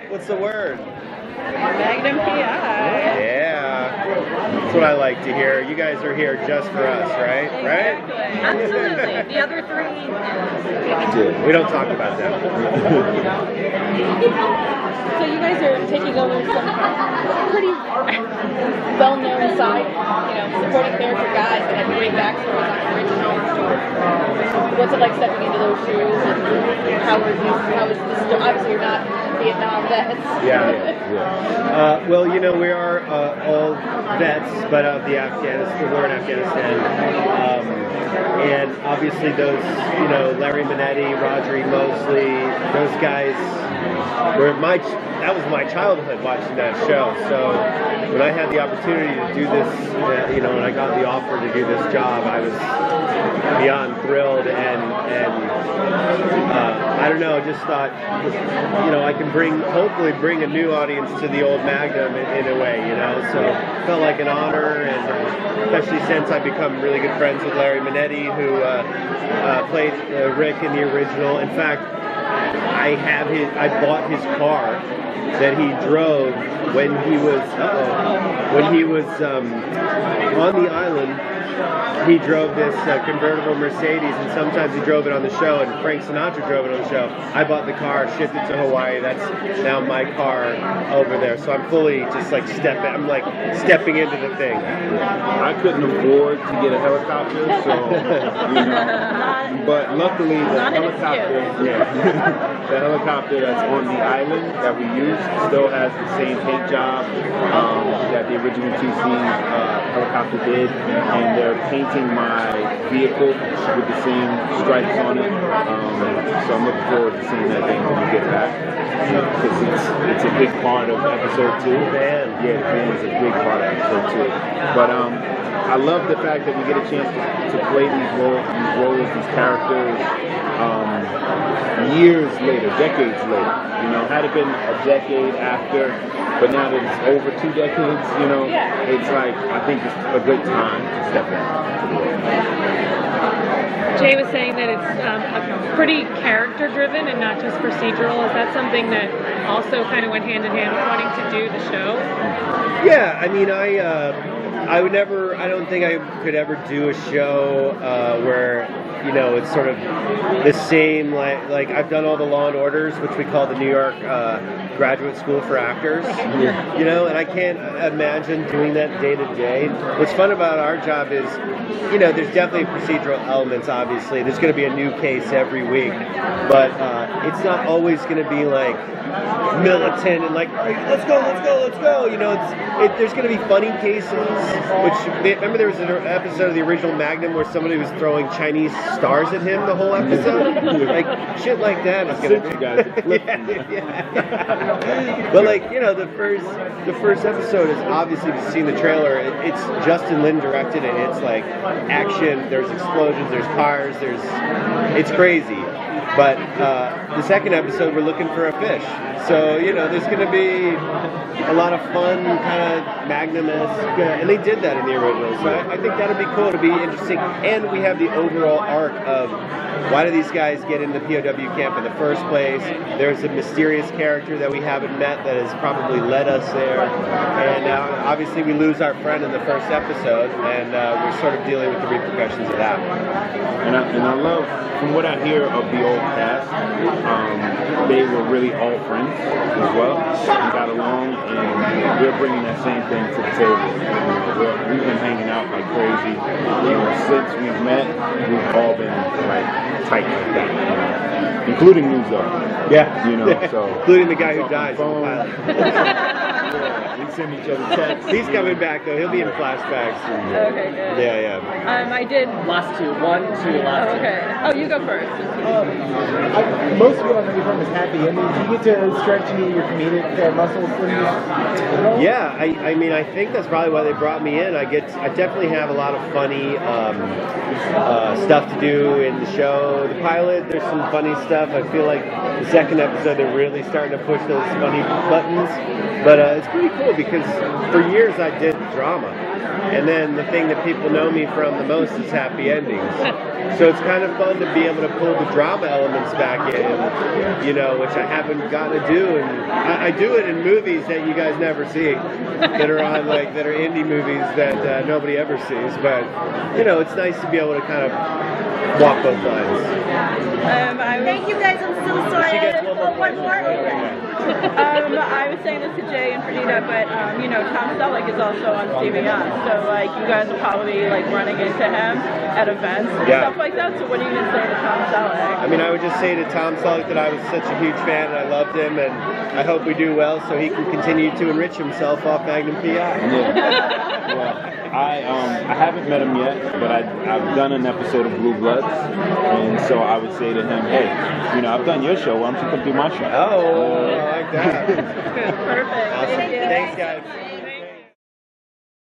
What's the word? Magnum P.I. Yeah. That's what I like to hear. You guys are here just for us, right? Exactly. Right? Absolutely. The other three. We don't talk about them. So you guys are taking over some pretty well-known side, supporting character guys that have great backstories on the original. What's it like stepping into those shoes, and how is this? Obviously, you're not Vietnam vets. Yeah. Well, we are all vets, but of the Afghanistan, we're in Afghanistan. And obviously those, Larry Minetti, Roger E. Mosley, those guys that was my childhood watching that show. So when I had the opportunity to do this, when I got the offer to do this job, I was beyond thrilled, and I don't know, just thought, I can hopefully bring a new audience to the old Magnum in a way, so it felt like an honor, and especially since I've become really good friends with Larry Minetti, who played Rick in the original. In fact, I bought his car that he drove when he was on the island. He drove this convertible Mercedes, and sometimes he drove it on the show, and Frank Sinatra drove it on the show. I bought the car, shipped it to Hawaii. That's now my car over there. So I'm fully just stepping into the thing. I couldn't afford to get a helicopter, so but luckily the helicopter that's on the island that we use still has the same paint job that the original TC helicopter did, and they're painting my vehicle with the same stripes on it. So I'm looking forward to seeing that thing when we get back, because it's a big part of episode 2. The band is a big part of episode 2. But I love the fact that we get a chance to play these roles, these characters, years later, decades later. Had it been a decade after, but now that it's over 2 decades, it's like, I think it's a good time to step in. Jay was saying that it's pretty character-driven and not just procedural. Is that something that also kind of went hand in hand with wanting to do the show? Yeah, I mean, I don't think I could ever do a show where, it's sort of the same, like I've done all the Law and Orders, which we call the New York Graduate School for Actors, and I can't imagine doing that day to day. What's fun about our job is, there's definitely procedural elements, obviously. There's going to be a new case every week, but it's not always going to be like militant and like, let's go. There's going to be funny cases, which, remember there was an episode of the original Magnum where somebody was throwing Chinese stars at him the whole episode? Like, shit like that is going to be... But the first episode is, obviously, if you've seen the trailer, it's Justin Lin directed it. It's like action, there's explosions, there's cars, it's crazy. But the second episode, we're looking for a fish. So, there's going to be a lot of fun, kind of Magnum-esque, and they did that in the original. So I think that'll be cool, to be interesting. And we have the overall arc of why do these guys get in the POW camp in the first place? There's a mysterious character that we haven't met that has probably led us there. And obviously we lose our friend in the first episode, and we're sort of dealing with the repercussions of that. And I love, from what I hear of the old cast, they were really all friends as well, and got along, and we're bringing that same thing to the table. We've been hanging out like crazy, since we've met. We've all been like tight like that, including Nuzo. Yeah, so including the guy who dies in the pilot. We send each other texts. He's coming back though. He'll be in flashbacks. Okay, good. Yeah. I did. Last two. Last two. Okay. Oh, you go first. Most of what I'm from is happy ending. Do you get to stretch any of your comedic muscles in this? Yeah, I mean, I think that's probably why they brought me in. I definitely have a lot of funny stuff to do in the show. The pilot, there's some funny stuff. I feel like the second episode, they're really starting to push those funny buttons. But it's pretty cool. because for years I did drama. And then the thing that people know me from the most is happy endings. So it's kind of fun to be able to pull the drama elements back in, you know, which I haven't gotten to do. And I do it in movies that you guys never see, that are on that are indie movies that nobody ever sees. But, you know, it's nice to be able to kind of walk both lines. Thank you guys. I'm so sorry. She gets One more. I was saying this to Jay and Perdita, but you know, Tom Selleck is also on CBS, so like you guys are probably like running into him at events and stuff like that. So what are you gonna say to Tom Selleck? I mean, I would just say to Tom Selleck that I was such a huge fan and I loved him, and I hope we do well so he can continue to enrich himself off Magnum P.I. Yeah. Well, I haven't met him yet, but I've done an episode of Blue Bloods, and so I would say to him, hey, you know, I've done your show, why don't you come do my show? Oh, I like that. Perfect. Awesome. Thank you. Thanks, guys.